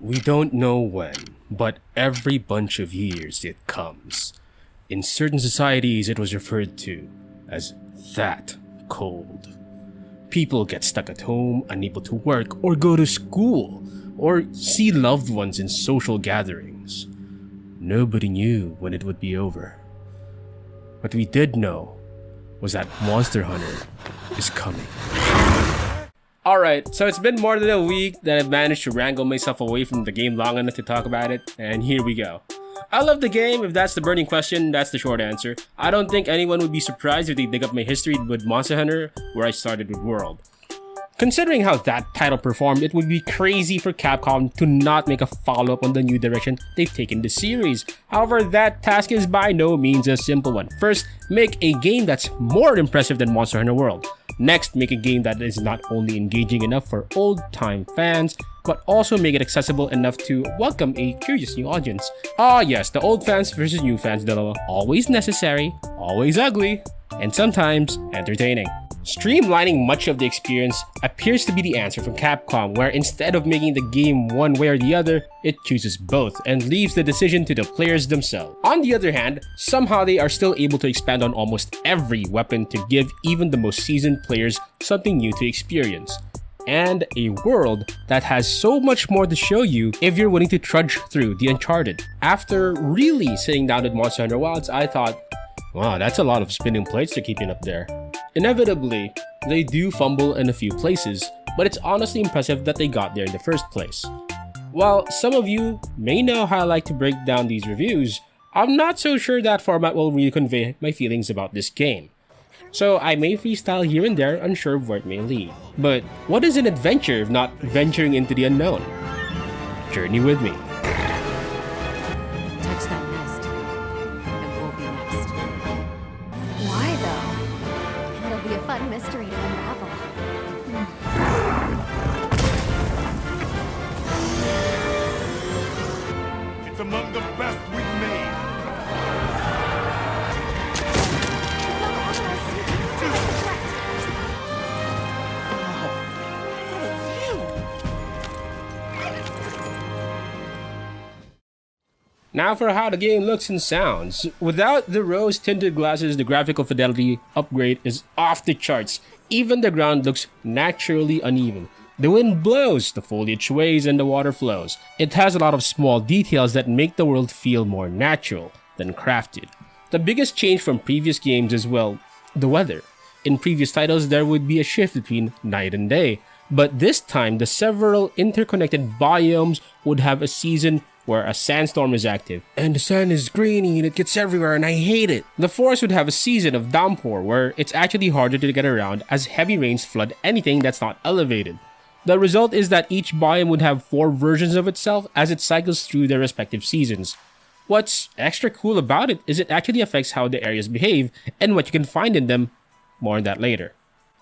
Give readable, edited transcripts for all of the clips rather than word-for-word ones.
We don't know when, but every bunch of years it comes. In certain societies, it was referred to as that cold. People get stuck at home, unable to work or go to school, or see loved ones in social gatherings. Nobody knew when it would be over. What we did know was that Monster Hunter is coming. Alright, so it's been more than a week that I've managed to wrangle myself away from the game long enough to talk about it, and here we go. I love the game. If that's the burning question, that's the short answer. I don't think anyone would be surprised if they dig up my history with Monster Hunter, where I started with World. Considering how that title performed, it would be crazy for Capcom to not make a follow-up on the new direction they've taken the series. However, that task is by no means a simple one. First, make a game that's more impressive than Monster Hunter World. Next, make a game that is not only engaging enough for old-time fans, but also make it accessible enough to welcome a curious new audience. Ah yes, the old fans versus new fans dilemma. Always necessary, always ugly, and sometimes entertaining. Streamlining much of the experience appears to be the answer from Capcom, where instead of making the game one way or the other, it chooses both and leaves the decision to the players themselves. On the other hand, somehow they are still able to expand on almost every weapon to give even the most seasoned players something new to experience. And a world that has so much more to show you if you're willing to trudge through the Uncharted. After really sitting down with Monster Hunter Wilds, I thought, wow, that's a lot of spinning plates they're keeping up there. Inevitably, they do fumble in a few places, but it's honestly impressive that they got there in the first place. While some of you may know how I like to break down these reviews, I'm not so sure that format will really convey my feelings about this game. So I may freestyle here and there, unsure of where it may lead. But what is an adventure if not venturing into the unknown? Journey with me. Touch that nest, and we'll be next. Why though? It'll be a fun mystery to unravel. It's among the best we've made. Now for how the game looks and sounds. Without the rose-tinted glasses, the graphical fidelity upgrade is off the charts. Even the ground looks naturally uneven. The wind blows, the foliage sways, and the water flows. It has a lot of small details that make the world feel more natural than crafted. The biggest change from previous games is, well, the weather. In previous titles, there would be a shift between night and day, but this time, the several interconnected biomes would have a season where a sandstorm is active, and the sun is grainy and it gets everywhere and I hate it. The forest would have a season of downpour where it's actually harder to get around as heavy rains flood anything that's not elevated. The result is that each biome would have 4 versions of itself as it cycles through their respective seasons. What's extra cool about it is it actually affects how the areas behave and what you can find in them. More on that later.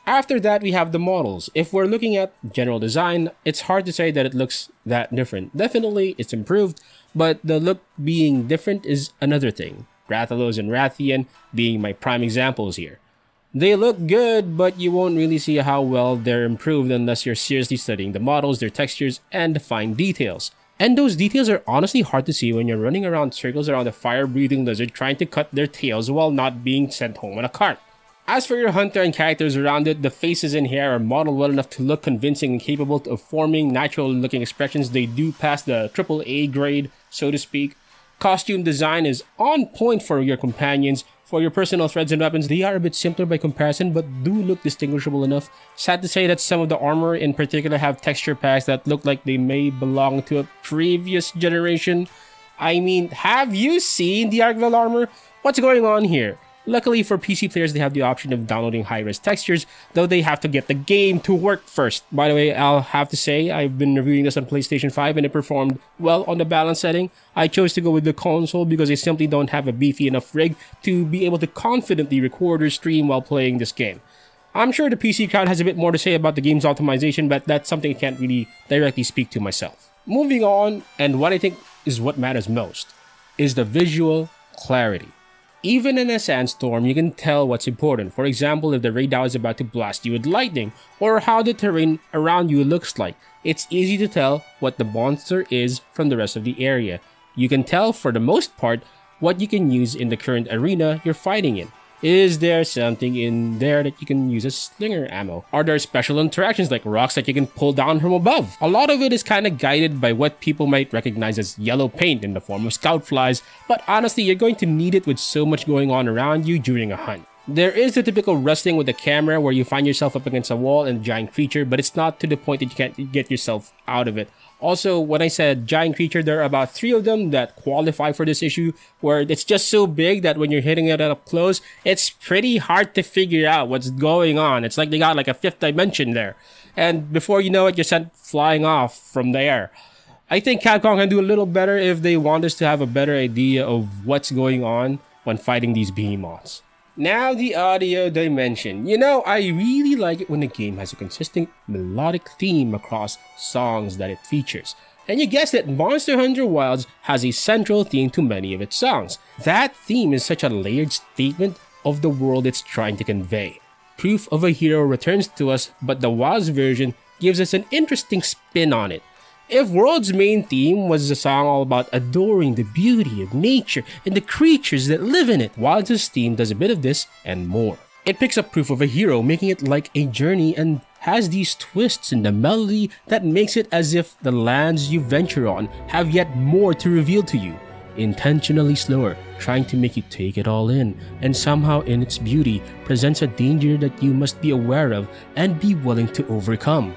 After that, we have the models. If we're looking at general design, it's hard to say that it looks that different. Definitely, it's improved, but the look being different is another thing. Rathalos and Rathian being my prime examples here. They look good, but you won't really see how well they're improved unless you're seriously studying the models, their textures, and the fine details. And those details are honestly hard to see when you're running around circles around a fire-breathing lizard trying to cut their tails while not being sent home on a cart. As for your hunter and characters around it, the faces and hair are modeled well enough to look convincing and capable of forming natural-looking expressions. They do pass the AAA grade, so to speak. Costume design is on point for your companions. For your personal threads and weapons, they are a bit simpler by comparison, but do look distinguishable enough. Sad to say that some of the armor in particular have texture packs that look like they may belong to a previous generation. I mean, have you seen the Argvel armor? What's going on here? Luckily for PC players, they have the option of downloading high-res textures, though they have to get the game to work first. By the way, I'll have to say, I've been reviewing this on PlayStation 5 and it performed well on the balance setting. I chose to go with the console because I simply don't have a beefy enough rig to be able to confidently record or stream while playing this game. I'm sure the PC crowd has a bit more to say about the game's optimization, but that's something I can't really directly speak to myself. Moving on, and what I think is what matters most, is the visual clarity. Even in a sandstorm, you can tell what's important. For example, if the Raidao is about to blast you with lightning, or how the terrain around you looks like. It's easy to tell what the monster is from the rest of the area. You can tell, for the most part, what you can use in the current arena you're fighting in. Is there something in there that you can use as slinger ammo? Are there special interactions like rocks that you can pull down from above? A lot of it is kind of guided by what people might recognize as yellow paint in the form of scout flies, but honestly, you're going to need it with so much going on around you during a hunt. There is the typical wrestling with the camera where you find yourself up against a wall and a giant creature, but it's not to the point that you can't get yourself out of it. Also, when I said giant creature, there are about 3 of them that qualify for this issue, where it's just so big that when you're hitting it up close, it's pretty hard to figure out what's going on. It's like they got like a 5th dimension there. And before you know it, you're sent flying off from the air. I think Capcom can do a little better if they want us to have a better idea of what's going on when fighting these behemoths. Now the audio dimension. You know, I really like it when a game has a consistent melodic theme across songs that it features. And you guessed it, Monster Hunter Wilds has a central theme to many of its songs. That theme is such a layered statement of the world it's trying to convey. Proof of a Hero returns to us, but the Wilds version gives us an interesting spin on it. If World's main theme was a song all about adoring the beauty of nature and the creatures that live in it, Wilds' theme does a bit of this and more. It picks up Proof of a Hero, making it like a journey, and has these twists in the melody that makes it as if the lands you venture on have yet more to reveal to you. Intentionally slower, trying to make you take it all in, and somehow in its beauty presents a danger that you must be aware of and be willing to overcome.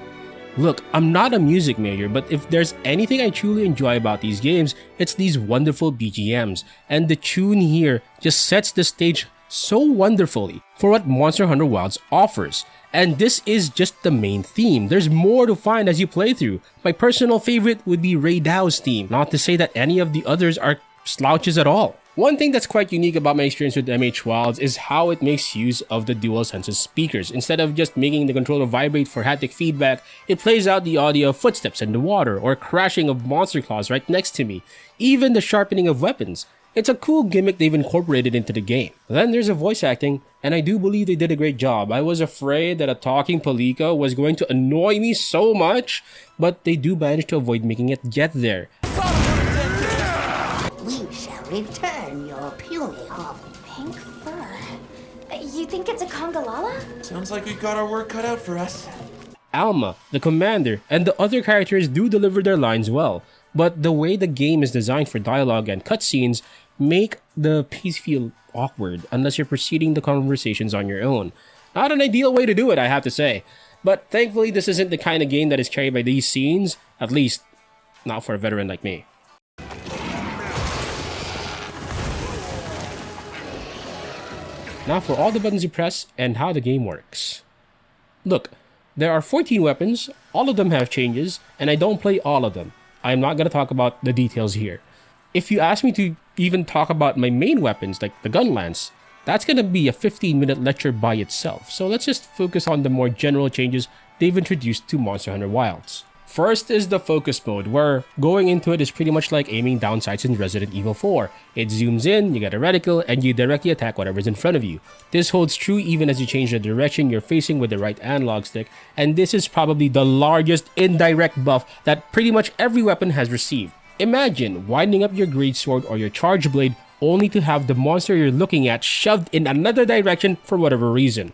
Look, I'm not a music major, but if there's anything I truly enjoy about these games, it's these wonderful BGMs, and the tune here just sets the stage so wonderfully for what Monster Hunter Wilds offers. And this is just the main theme. There's more to find as you play through. My personal favorite would be Reidao's theme, not to say that any of the others are slouches at all. One thing that's quite unique about my experience with MH Wilds is how it makes use of the DualSense's speakers. Instead of just making the controller vibrate for haptic feedback, it plays out the audio of footsteps in the water or crashing of monster claws right next to me, even the sharpening of weapons. It's a cool gimmick they've incorporated into the game. Then there's a voice acting, and I do believe they did a great job. I was afraid that a talking Palico was going to annoy me so much, but they do manage to avoid making it get there. We shall return your puny hovel. Pink fur. You think it's a Congalala? Sounds like we've got our work cut out for us. Alma, the commander, and the other characters do deliver their lines well, but the way the game is designed for dialogue and cutscenes make the pace feel awkward unless you're proceeding the conversations on your own. Not an ideal way to do it, I have to say. But thankfully, this isn't the kind of game that is carried by these scenes, at least not for a veteran like me. Now for all the buttons you press and how the game works. Look, there are 14 weapons, all of them have changes, and I don't play all of them. I'm not going to talk about the details here. If you ask me to even talk about my main weapons, like the gun lance, that's going to be a 15-minute lecture by itself. So let's just focus on the more general changes they've introduced to Monster Hunter Wilds. First is the focus mode, where going into it is pretty much like aiming down sights in Resident Evil 4. It zooms in, you get a reticle, and you directly attack whatever's in front of you. This holds true even as you change the direction you're facing with the right analog stick, and this is probably the largest indirect buff that pretty much every weapon has received. Imagine winding up your greatsword or your charge blade only to have the monster you're looking at shoved in another direction for whatever reason.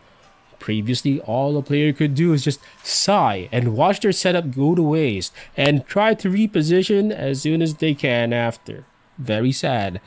Previously, all a player could do is just sigh and watch their setup go to waste and try to reposition as soon as they can after. Very sad.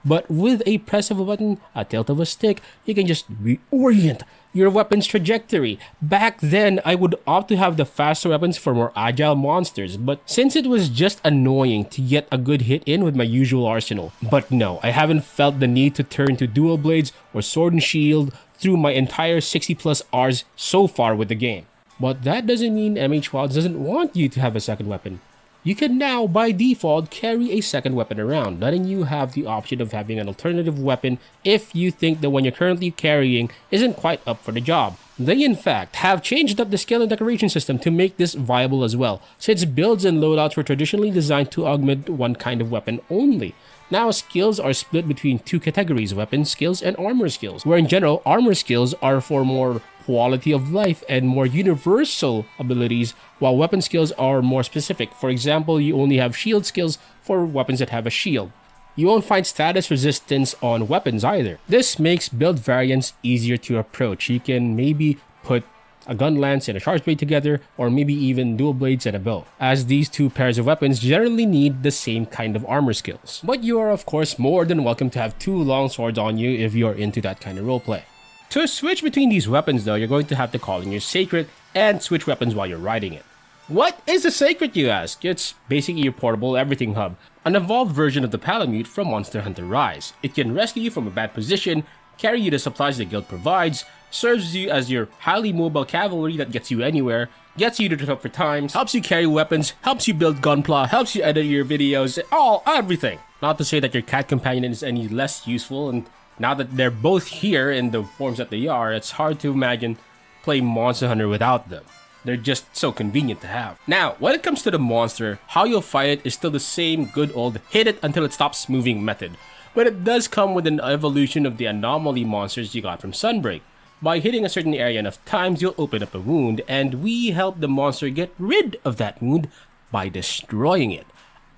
But with a press of a button, a tilt of a stick, you can just reorient your weapon's trajectory. Back then, I would opt to have the faster weapons for more agile monsters, but since it was just annoying to get a good hit in with my usual arsenal. But no, I haven't felt the need to turn to dual blades or sword and shield through my entire 60 plus hours so far with the game. But that doesn't mean MH Wilds doesn't want you to have a second weapon. You can now, by default, carry a second weapon around, letting you have the option of having an alternative weapon if you think the one you're currently carrying isn't quite up for the job. They in fact have changed up the skill and decoration system to make this viable as well, since builds and loadouts were traditionally designed to augment one kind of weapon only. Now skills are split between two categories, weapon skills and armor skills, where in general, armor skills are for more quality of life and more universal abilities, while weapon skills are more specific. For example, you only have shield skills for weapons that have a shield. You won't find status resistance on weapons either. This makes build variants easier to approach. You can maybe put a gun lance and a charge blade together, or maybe even dual blades and a bow, as these two pairs of weapons generally need the same kind of armor skills. But you are of course more than welcome to have two long swords on you if you're into that kind of roleplay. To switch between these weapons though, you're going to have to call in your sacred and switch weapons while you're riding it. What is a sacred, you ask? It's basically your portable everything hub, an evolved version of the Palamute from Monster Hunter Rise. It can rescue you from a bad position, carry you the supplies the guild provides, serves you as your highly mobile cavalry that gets you anywhere, gets you to trip for times, helps you carry weapons, helps you build gunpla, helps you edit your videos, everything. Not to say that your cat companion is any less useful, and now that they're both here in the forms that they are, it's hard to imagine playing Monster Hunter without them. They're just so convenient to have. Now, when it comes to the monster, how you'll fight it is still the same good old hit it until it stops moving method. But it does come with an evolution of the anomaly monsters you got from Sunbreak. By hitting a certain area enough times, you'll open up a wound, and we help the monster get rid of that wound by destroying it.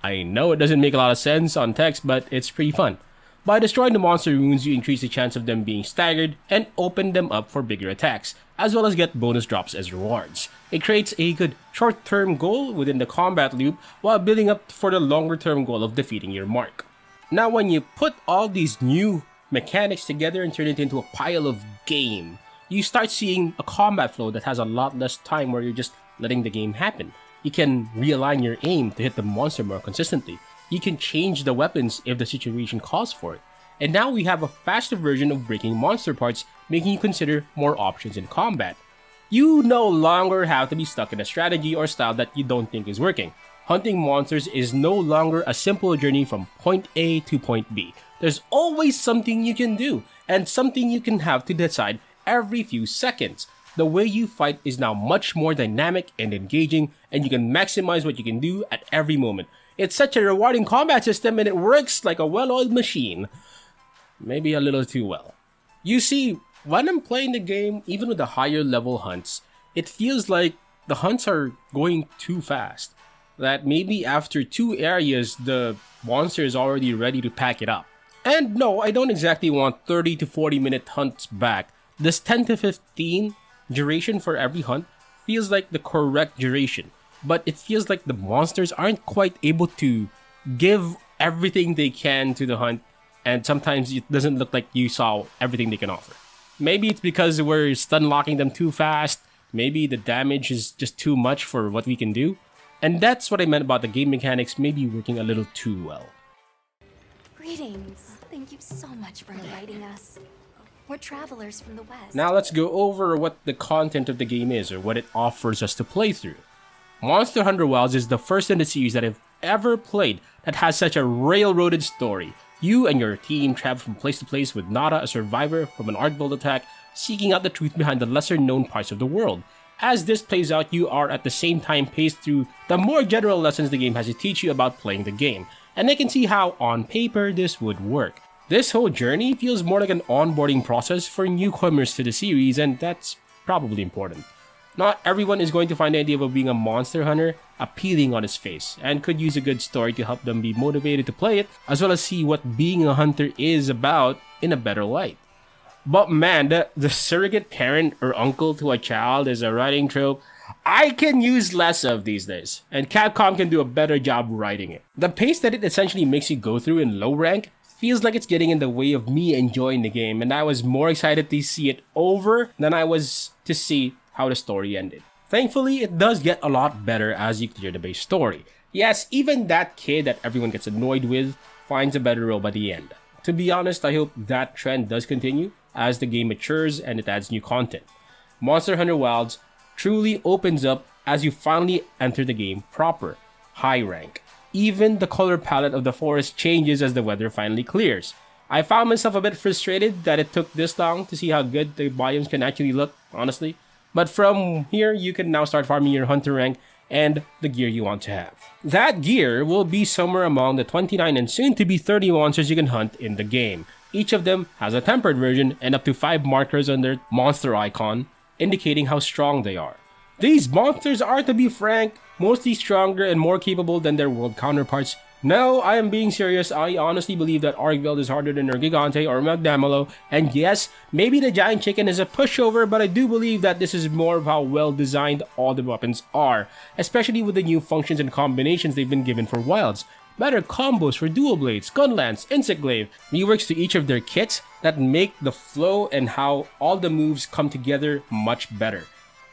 I know it doesn't make a lot of sense on text, but it's pretty fun. By destroying the monster wounds, you increase the chance of them being staggered and open them up for bigger attacks, as well as get bonus drops as rewards. It creates a good short-term goal within the combat loop while building up for the longer-term goal of defeating your mark. Now when you put all these new mechanics together and turn it into a pile of game, you start seeing a combat flow that has a lot less time where you're just letting the game happen. You can realign your aim to hit the monster more consistently. You can change the weapons if the situation calls for it. And now we have a faster version of breaking monster parts, making you consider more options in combat. You no longer have to be stuck in a strategy or style that you don't think is working. Hunting monsters is no longer a simple journey from point A to point B. There's always something you can do, and something you can have to decide every few seconds. The way you fight is now much more dynamic and engaging, and you can maximize what you can do at every moment. It's such a rewarding combat system, and it works like a well-oiled machine. Maybe a little too well. You see, when I'm playing the game, even with the higher level hunts, it feels like the hunts are going too fast. That maybe after 2 areas, the monster is already ready to pack it up. And no, I don't exactly want 30 to 40 minute hunts back. This 10 to 15 duration for every hunt feels like the correct duration. But it feels like the monsters aren't quite able to give everything they can to the hunt, and sometimes it doesn't look like you saw everything they can offer. Maybe it's because we're stun locking them too fast, maybe the damage is just too much for what we can do, and that's what I meant about the game mechanics maybe working a little too well. Greetings. Thank you so much for inviting us. We're travelers from the West. Now let's go over what the content of the game is, or what it offers us to play through. Monster Hunter Wilds is the first in the series that I've ever played that has such a railroaded story. You and your team travel from place to place with Nara, a survivor from an Artvold attack, seeking out the truth behind the lesser-known parts of the world. As this plays out, you are at the same time paced through the more general lessons the game has to teach you about playing the game, and I can see how, on paper, this would work. This whole journey feels more like an onboarding process for newcomers to the series, and that's probably important. Not everyone is going to find the idea of being a monster hunter appealing on its face, and could use a good story to help them be motivated to play it, as well as see what being a hunter is about in a better light. But man, the surrogate parent or uncle to a child is a writing trope I can use less of these days, and Capcom can do a better job writing it. The pace that it essentially makes you go through in low rank feels like it's getting in the way of me enjoying the game, and I was more excited to see it over than I was to see how the story ended. Thankfully, it does get a lot better as you clear the base story. Yes, even that kid that everyone gets annoyed with finds a better role by the end. To be honest, I hope that trend does continue as the game matures and it adds new content. Monster Hunter Wilds truly opens up as you finally enter the game proper, high rank. Even the color palette of the forest changes as the weather finally clears. I found myself a bit frustrated that it took this long to see how good the biomes can actually look, honestly. But from here, you can now start farming your hunter rank and the gear you want to have. That gear will be somewhere among the 29 and soon to be 30 monsters you can hunt in the game. Each of them has a tempered version and up to 5 markers on their monster icon, indicating how strong they are. These monsters are, to be frank, mostly stronger and more capable than their world counterparts. No, I am being serious. I honestly believe that Argveld is harder than Gigante or Magdamalo, and yes, maybe the Giant Chicken is a pushover, but I do believe that this is more of how well designed all the weapons are, especially with the new functions and combinations they've been given for wilds. Better combos for dual blades, gunlance, insect glaive, reworks to each of their kits that make the flow and how all the moves come together much better.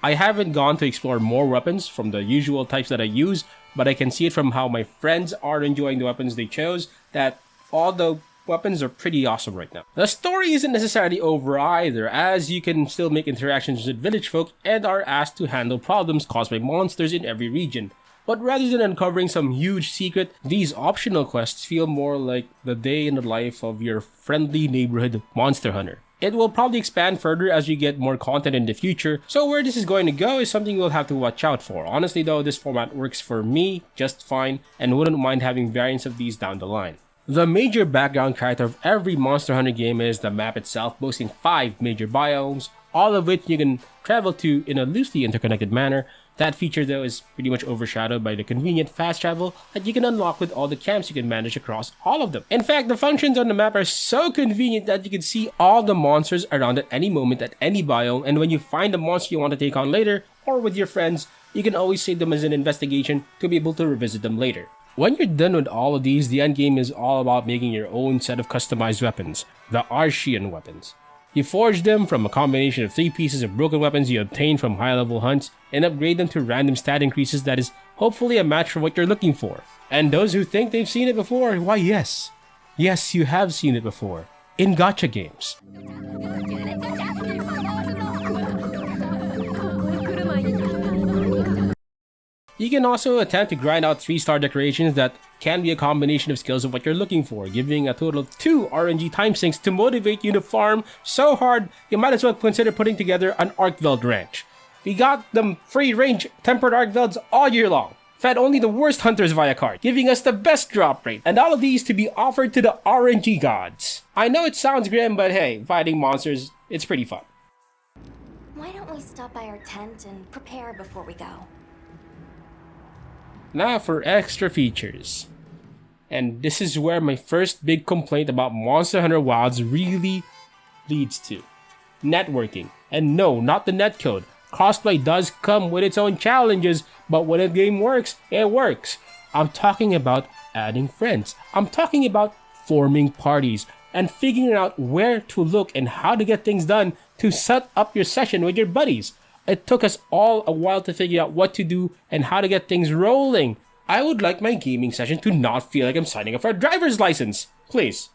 I haven't gone to explore more weapons from the usual types that I use, but I can see it from how my friends are enjoying the weapons they chose that all the weapons are pretty awesome right now. The story isn't necessarily over either, as you can still make interactions with village folk and are asked to handle problems caused by monsters in every region. But rather than uncovering some huge secret, these optional quests feel more like the day in the life of your friendly neighborhood monster hunter. It will probably expand further as we get more content in the future, so where this is going to go is something we'll have to watch out for. Honestly though, this format works for me just fine and wouldn't mind having variants of these down the line. The major background character of every Monster Hunter game is the map itself, boasting 5 major biomes, all of which you can travel to in a loosely interconnected manner. That feature though is pretty much overshadowed by the convenient fast travel that you can unlock with all the camps you can manage across all of them. In fact, the functions on the map are so convenient that you can see all the monsters around at any moment at any biome, and when you find a monster you want to take on later, or with your friends, you can always save them as an investigation to be able to revisit them later. When you're done with all of these, the endgame is all about making your own set of customized weapons, the Arshian weapons. You forge them from a combination of 3 pieces of broken weapons you obtain from high-level hunts and upgrade them to random stat increases that is hopefully a match for what you're looking for. And those who think they've seen it before, why yes. Yes, you have seen it before. In gacha games. You can also attempt to grind out 3-star decorations that can be a combination of skills of what you're looking for, giving a total of 2 RNG time sinks to motivate you to farm so hard you might as well consider putting together an Argveld ranch. We got them free-range tempered Argvelds all year long, fed only the worst hunters via card, giving us the best drop rate, and all of these to be offered to the RNG gods. I know it sounds grim, but hey, fighting monsters, it's pretty fun. Why don't we stop by our tent and prepare before we go? Now for extra features. And this is where my first big complaint about Monster Hunter Wilds really leads to. Networking. And no, not the netcode. Crossplay does come with its own challenges, but when a game works, it works. I'm talking about adding friends. I'm talking about forming parties and figuring out where to look and how to get things done to set up your session with your buddies. It took us all a while to figure out what to do and how to get things rolling. I would like my gaming session to not feel like I'm signing up for a driver's license. Please.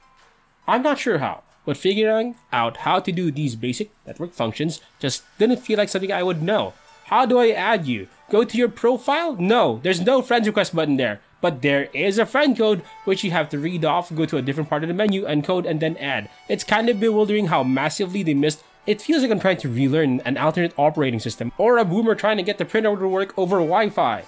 I'm not sure how, but figuring out how to do these basic network functions just didn't feel like something I would know. How do I add you? Go to your profile? No, there's no friends request button there. But there is a friend code, which you have to read off, go to a different part of the menu, encode, and then add. It's kind of bewildering how massively they missed. It feels like I'm trying to relearn an alternate operating system, or a boomer trying to get the printer to work over Wi-Fi.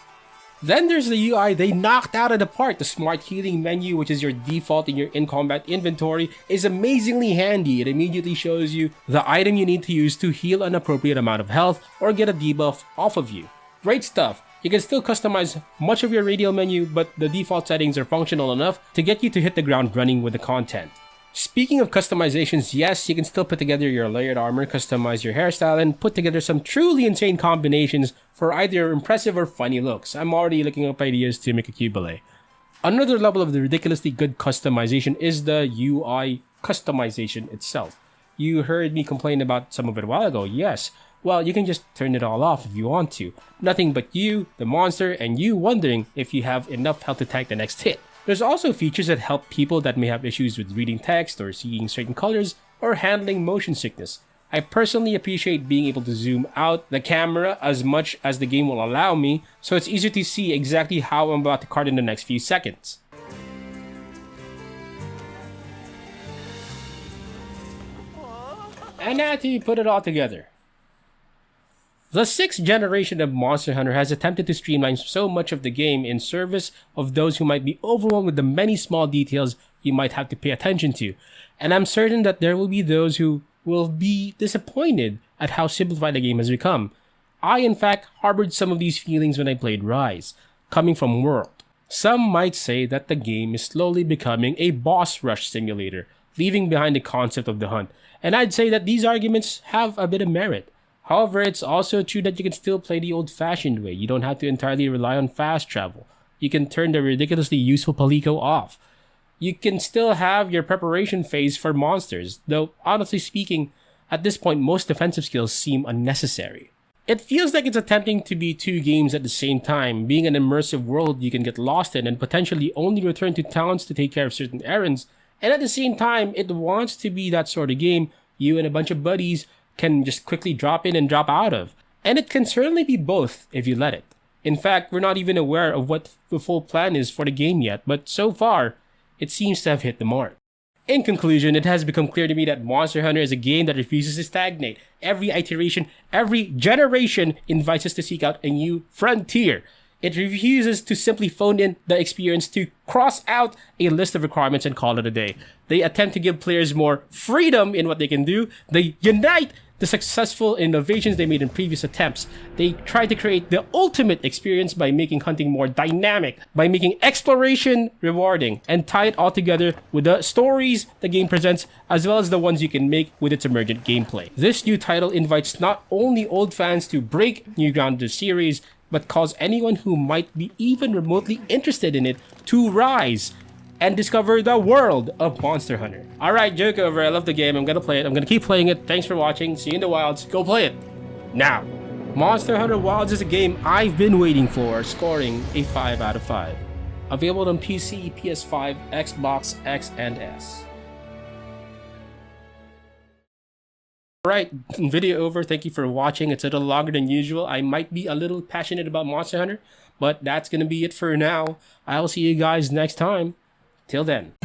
Then there's the UI they knocked out of the park. The smart healing menu, which is your default in your in-combat inventory, is amazingly handy. It immediately shows you the item you need to use to heal an appropriate amount of health or get a debuff off of you. Great stuff. You can still customize much of your radial menu, but the default settings are functional enough to get you to hit the ground running with the content. Speaking of customizations, yes, you can still put together your layered armor, customize your hairstyle, and put together some truly insane combinations for either impressive or funny looks. I'm already looking up ideas to make a Cubile. Another level of the ridiculously good customization is the UI customization itself. You heard me complain about some of it a while ago, yes. Well, you can just turn it all off if you want to. Nothing but you, the monster, and you wondering if you have enough health to tank the next hit. There's also features that help people that may have issues with reading text or seeing certain colors or handling motion sickness. I personally appreciate being able to zoom out the camera as much as the game will allow me, so it's easier to see exactly how I'm about to card in the next few seconds. And now to put it all together. The 6th generation of Monster Hunter has attempted to streamline so much of the game in service of those who might be overwhelmed with the many small details you might have to pay attention to. And I'm certain that there will be those who will be disappointed at how simplified the game has become. I, in fact, harbored some of these feelings when I played Rise, coming from World. Some might say that the game is slowly becoming a boss rush simulator, leaving behind the concept of the hunt. And I'd say that these arguments have a bit of merit. However, it's also true that you can still play the old-fashioned way. You don't have to entirely rely on fast travel. You can turn the ridiculously useful Palico off. You can still have your preparation phase for monsters, though honestly speaking, at this point most defensive skills seem unnecessary. It feels like it's attempting to be 2 games at the same time, being an immersive world you can get lost in and potentially only return to towns to take care of certain errands, and at the same time, it wants to be that sort of game you and a bunch of buddies can just quickly drop in and drop out of. And it can certainly be both if you let it. In fact, we're not even aware of what the full plan is for the game yet, but so far, it seems to have hit the mark. In conclusion, it has become clear to me that Monster Hunter is a game that refuses to stagnate. Every iteration, every generation invites us to seek out a new frontier. It refuses to simply phone in the experience to cross out a list of requirements and call it a day. They attempt to give players more freedom in what they can do. They unite the successful innovations they made in previous attempts. They try to create the ultimate experience by making hunting more dynamic, by making exploration rewarding, and tie it all together with the stories the game presents, as well as the ones you can make with its emergent gameplay. This new title invites not only old fans to break new ground in the series, but calls anyone who might be even remotely interested in it to rise and discover the world of Monster Hunter. Alright, joke over. I love the game. I'm gonna play it. I'm gonna keep playing it. Thanks for watching. See you in the wilds. Go play it. Now. Monster Hunter Wilds is a game I've been waiting for, scoring a 5 out of 5. Available on PC, PS5, Xbox X, and S. Alright, video over. Thank you for watching. It's a little longer than usual. I might be a little passionate about Monster Hunter, but that's gonna be it for now. I'll see you guys next time. Till then.